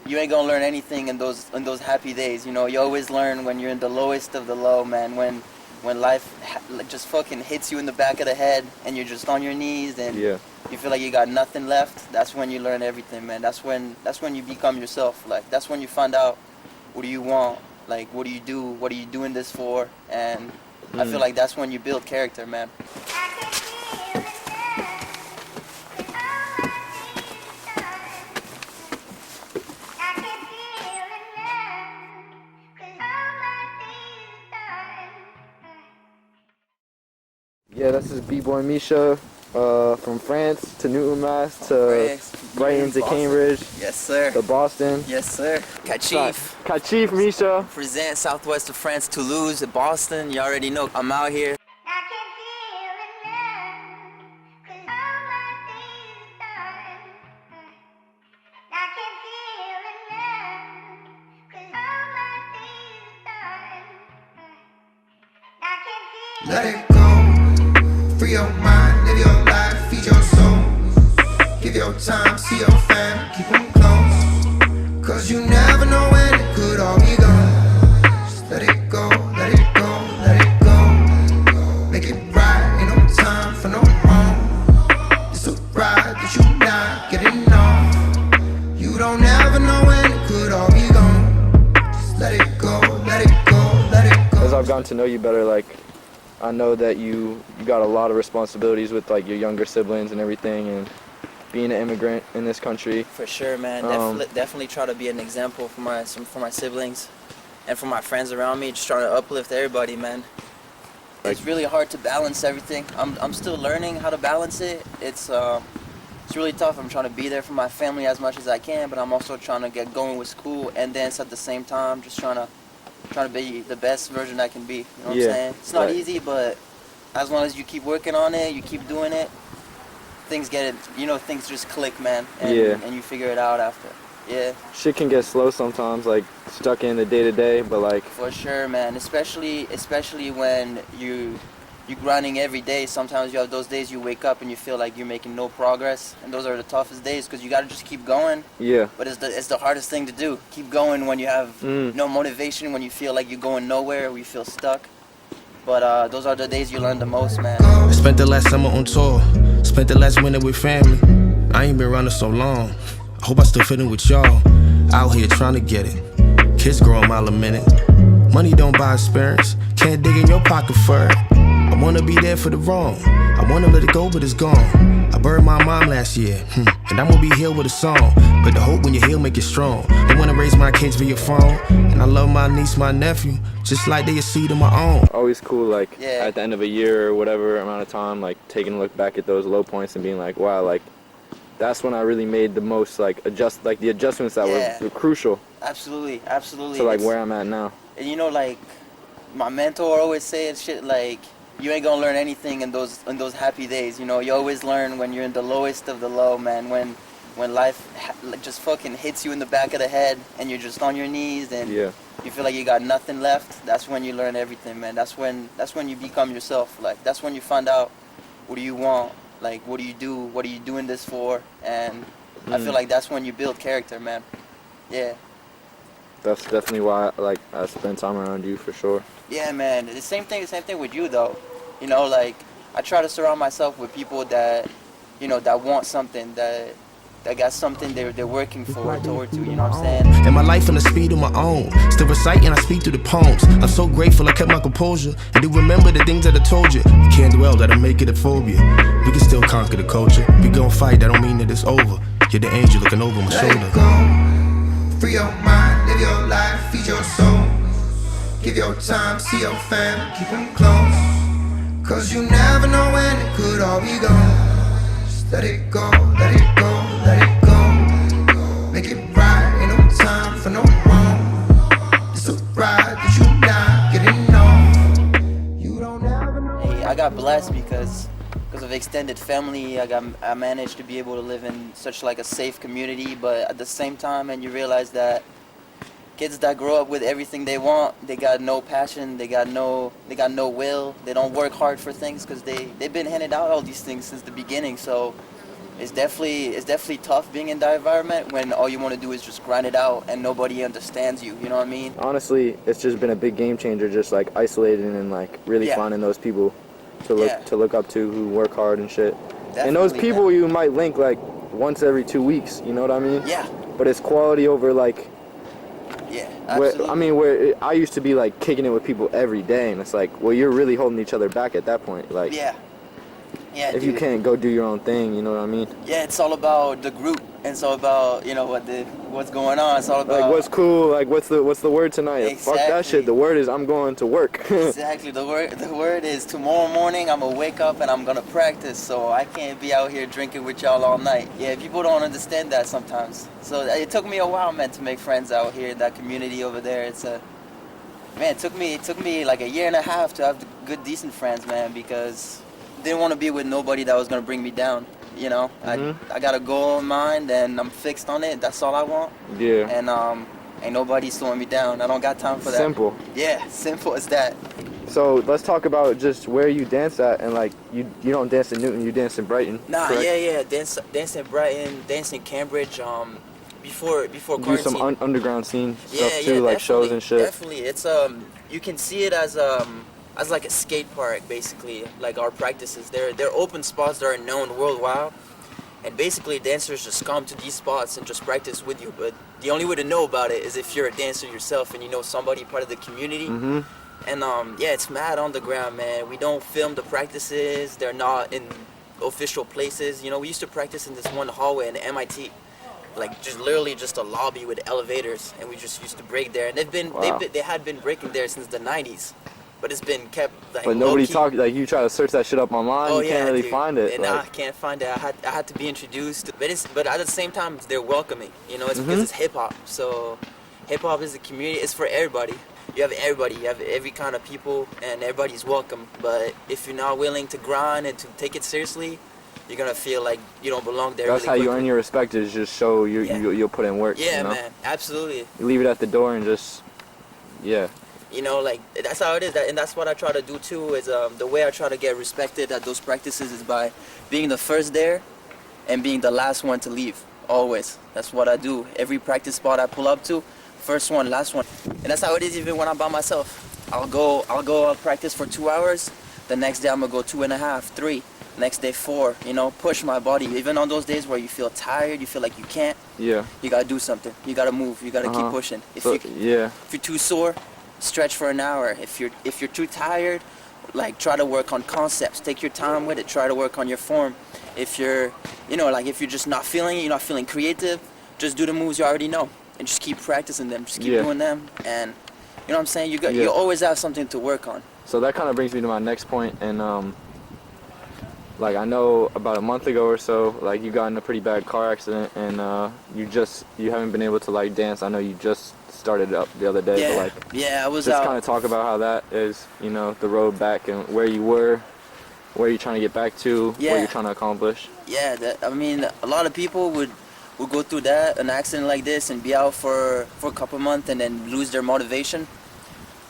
you ain't gonna learn anything in those happy days. You know, you always learn when you're in the lowest of the low, man. When life just fucking hits you in the back of the head and you're just on your knees and you feel like you got nothing left. That's when you learn everything, man. That's when you become yourself. Like, that's when you find out what do you want, like, what do you do, what are you doing this for, and I feel like that's when you build character, man. Yeah, this is B-Boy Misha, from France to Newton, Mass, to Brighton to Cambridge. Yes, sir. To Boston. Yes, sir. Cachief. Cachief, Misha. Present southwest of France, Toulouse, Boston. You already know I'm out here. Let it go, free your mind, live your life, feed your soul. Give your time, see your fam, keep them close. Cause you never know when it could all be gone. Just let it go, let it go, let it go. Make it right, ain't no time for no wrong. It's a ride that you not getting on. You don't ever know when it could all be gone. Just let it go, let it go, let it go. As I've gotten to know you better, like, I know that you got a lot of responsibilities with like your younger siblings and everything, and being an immigrant in this country. For sure, man. Definitely try to be an example for my siblings and for my friends around me. Just trying to uplift everybody, man. It's really hard to balance everything. I'm still learning how to balance it. It's really tough. I'm trying to be there for my family as much as I can, but I'm also trying to get going with school and dance at the same time. Just trying to be the best version I can be. You know what I'm saying? It's not easy, but as long as you keep working on it, you keep doing it, things just click, man. And you figure it out after. Yeah. Shit can get slow sometimes, like stuck in the day-to-day, but like. For sure, man. Especially when you're grinding every day. Sometimes you have those days you wake up and you feel like you're making no progress, and those are the toughest days because you got to just keep going. Yeah. But it's the hardest thing to do. Keep going when you have no motivation, when you feel like you're going nowhere, or you feel stuck. But those are the days you learn the most, man. I spent the last summer on tour, spent the last winter with family. I ain't been running so long. I hope I still fit in with y'all. Out here trying to get it. Kids grow a mile a minute. Money don't buy experience. Can't dig in your pocket for it. I wanna be there for the wrong. I wanna let it go, but it's gone. I buried my mom last year, and I'm gonna be healed with a song. But the hope when you heal make it strong. I wanna raise my kids via phone, and I love my niece, my nephew, just like they a seed of my own. Always cool, like at the end of a year or whatever amount of time, like taking a look back at those low points and being like, wow, like that's when I really made the most, like the adjustments that were crucial. Absolutely. To like where I'm at now. And you know, like my mentor always said shit like, you ain't gonna learn anything in those happy days. You know, you always learn when you're in the lowest of the low, man. When life just fucking hits you in the back of the head and you're just on your knees and you feel like you got nothing left. That's when you learn everything, man. That's when you become yourself. Like, that's when you find out what do you want, like, what do you do, what are you doing this for, and I feel like that's when you build character, man. Yeah. That's definitely why I spend time around you, for sure. Yeah, man. The same thing with you, though. You know, like, I try to surround myself with people that, you know, that want something, that got something they're working for, towards you, you know what I'm saying? And my life on the speed of my own. Still recite and I speak through the poems. I'm so grateful I kept my composure. And do remember the things that I told you. You can't dwell, that'll make it a phobia. We can still conquer the culture. We gon' fight, that don't mean that it's over. You're the angel looking over my shoulder. Let it go, free your mind, live your life, feed your soul. Give your time, see your fam, keep them close. Cause you never know when it could all be gone. Just let it go, let it go, let it go. Make it right, ain't no time for no wrong. It's a ride that you not getting on. You don't ever know. Hey, I got blessed because of extended family. I managed to be able to live in such like a safe community, but at the same time, and you realize that kids that grow up with everything they want, they got no passion, they got no will, they don't work hard for things because they've been handed out all these things since the beginning. So it's definitely tough being in that environment when all you want to do is just grind it out and nobody understands you. You know what I mean? Honestly, it's just been a big game changer, just like isolating and like really finding those people to look up to who work hard and shit. Definitely, and those people you might link like once every 2 weeks. You know what I mean? Yeah. But it's quality over like. Yeah, absolutely. Where I used to be like kicking it with people every day, and it's like, well, you're really holding each other back at that point. Like, yeah, if you can't go do your own thing, you know what I mean? Yeah, it's all about the group, and it's all about what's going on. It's all about like what's cool, like what's the word tonight? Exactly. Fuck that shit. The word is I'm going to work. Exactly. The word is tomorrow morning I'm gonna wake up and I'm gonna practice. So I can't be out here drinking with y'all all night. Yeah, people don't understand that sometimes. So it took me a while, man, to make friends out here in that community over there. It took me like a year and a half to have good, decent friends, man, because I didn't want to be with nobody that was gonna bring me down. You know, I got a goal in mind and I'm fixed on it. That's all I want. Yeah. And ain't nobody slowing me down. I don't got time for that. Simple. Yeah, simple as that. So let's talk about just where you dance at, and like you don't dance in Newton, you dance in Brighton. Nah, correct? yeah, dance in Brighton, dance in Cambridge. Before quarantine. Do some underground scene stuff too, like shows and shit. Definitely, it's you can see it as like a skate park, basically. Like our practices, they're open spots that are known worldwide, and basically dancers just come to these spots and just practice with you. But the only way to know about it is if you're a dancer yourself and you know somebody part of the community. And yeah, it's mad underground, man. We don't film the practices. They're not in official places. You know, we used to practice in this one hallway in the MIT. Like just literally just a lobby with elevators, and we just used to break there. And they had been breaking there since the 90s. But it's been kept like. But nobody talked. Like you try to search that shit up online, you can't really find it. And I can't find it. I had to be introduced. But at the same time, they're welcoming. You know, it's because it's hip hop. So, hip hop is a community. It's for everybody. You have everybody. You have every kind of people, and everybody's welcome. But if you're not willing to grind and to take it seriously, you're gonna feel like you don't belong there. That's really how you earn your respect. Is just show you'll put in work. Yeah, you know? man. Absolutely. You leave it at the door and just You know, like, that's how it is, and that's what I try to do too, is the way I try to get respected at those practices is by being the first there and being the last one to leave, always. That's what I do. Every practice spot I pull up to, first one, last one. And that's how it is even when I'm by myself. I'll practice for 2 hours, the next day I'm gonna go 2.5, 3, next day 4, you know, push my body. Even on those days where you feel tired, you feel like you can't, you gotta do something, you gotta move, you gotta keep pushing. If you're too sore, stretch for an hour. If you're too tired, like try to work on concepts. Take your time with it. Try to work on your form. If you're just not feeling it, you're not feeling creative, just do the moves you already know and just keep practicing them. Just keep doing them, and you know what I'm saying. You always have something to work on. So that kind of brings me to my next point, and like I know about a month ago or so, like you got in a pretty bad car accident, and you haven't been able to like dance. I know you just started up the other day, but like I was just out. kind of talk about how that is, you know, the road back and where you were, where you're trying to get back to, what you're trying to accomplish. I mean, a lot of people would go through an accident like this and be out for a couple months and then lose their motivation.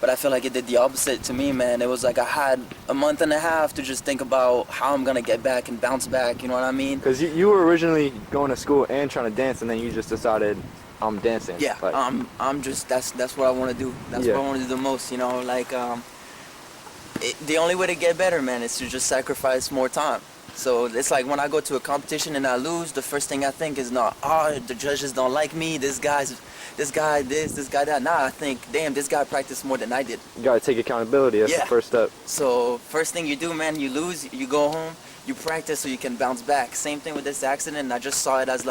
But I feel like it did the opposite to me, man. It was like I had a month and a half to just think about how I'm gonna get back and bounce back, you know what I mean? Because you were originally going to school and trying to dance, and then you just decided, I'm dancing. Yeah, like, I'm just, that's what I want to do. That's what I want to do the most, you know, like, the only way to get better, man, is to just sacrifice more time. So it's like when I go to a competition and I lose, the first thing I think is not, the judges don't like me, this guy that. Nah, I think, damn, this guy practiced more than I did. You gotta take accountability, that's the first step. So first thing you do, man, you lose, you go home, you practice so you can bounce back. Same thing with this accident, I just saw it as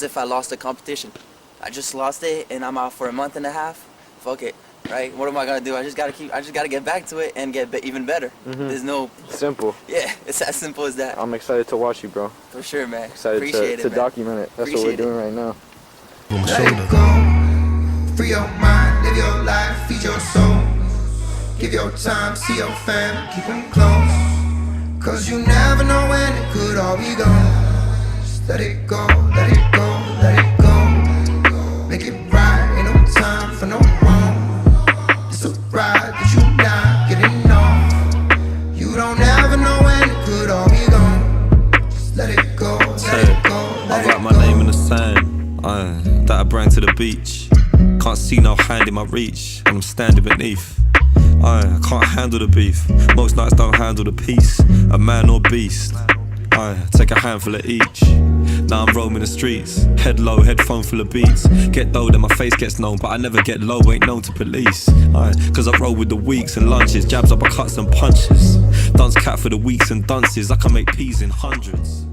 if I lost a competition. I just lost it and I'm out for a month and a half. Fuck it, right? What am I gonna do? I just gotta get back to it and get even better. There's no simple. Yeah, it's as simple as that. I'm excited to watch you, bro. For sure, man. Excited to document it. That's what we're doing right now. Let it go. Free your mind, live your life, feed your soul. Give your time, see your family, keep them close. Cause you never know when it could all be gone. Just let it go, let it go, let it go. Make it right, ain't no time for no wrong. It's a ride that you not getting off. You don't ever know when it could all be gone. Just let it go. that I bring to the beach. Can't see no hand in my reach, and I'm standing beneath. I can't handle the beef, most nights don't handle the peace. A man or beast, I take a handful of each. Now I'm roaming the streets, head low, headphone full of beats. Get low, then my face gets known, but I never get low, ain't known to police. Cause I roll with the weeks and lunches, jabs, uppercuts and punches. Dunce cat for the weeks and dunces, I can make peas in hundreds.